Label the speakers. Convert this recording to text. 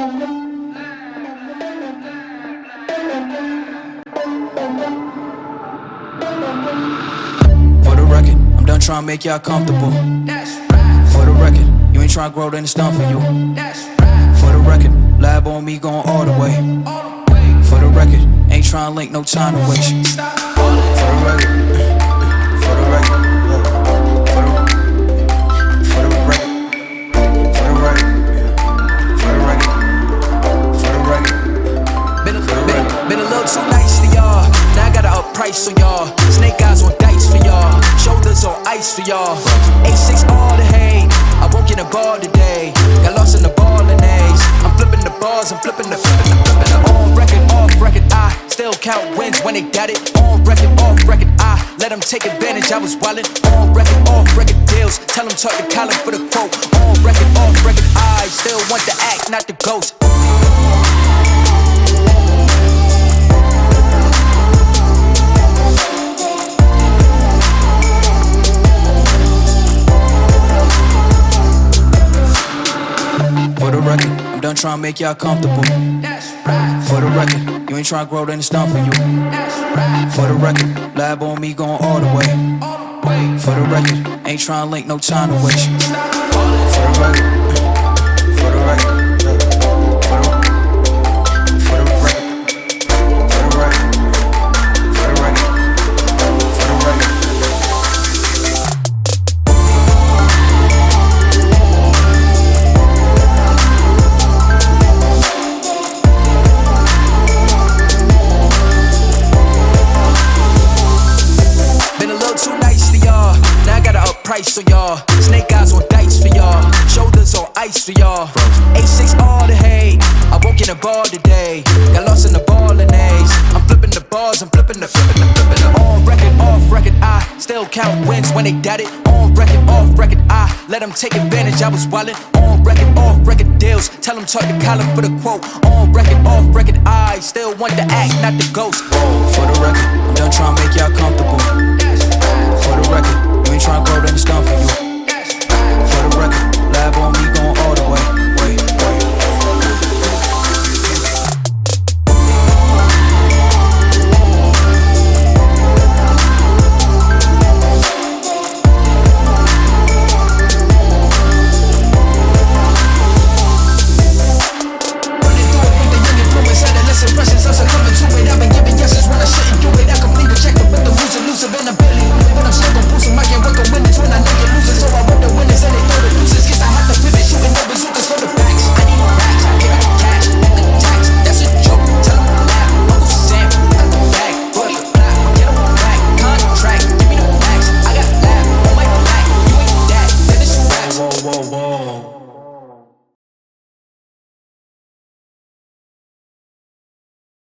Speaker 1: For the record, I'm done trying to make y'all comfortable. For the record, you ain't trying to grow, then it's done for you. For the record, lab on me going all the way. For the record, ain't trying to link, no time to waste. For the record, for the record, for the record, for the record, for the record, for the record. Been a little too nice to y'all. Now I gotta up price on y'all. Snake eyes on dice for y'all. Shoulders on ice for y'all. A6 all the hate. I won't get a ball today. Got lost in the ball and A's. I'm flipping the bars, I'm flipping the on record, off record. I still count wins when they got it. On record, off record. I let them take advantage. I was wildin'. On record, off record deals. Tell them talk to Colin for the quote. On record, off record. I still want the act, not the ghost. For the record, I'm done trying to make y'all comfortable. For the record, you ain't trying to grow, then it's done for you. For the record, lab on me going all the way. For the record, ain't trying to link, no time to waste. For the record, for the record. Price on y'all, snake eyes on dice for y'all, shoulders on ice for y'all. A6 all the hate, I won't get a ball today. Got lost in the ball and A's. I'm flipping the bars, I'm flipping the on record, off record. I still count wins when they got it. On record, off record. I let them take advantage. I was wildin'. On record, off record deals. Tell them talk to Colin for the quote. On record, off record. I still want the act, not the ghost. For the record, I'm done trying to make y'all comfortable. For the record, you ain't tryna grow, then it's done for you.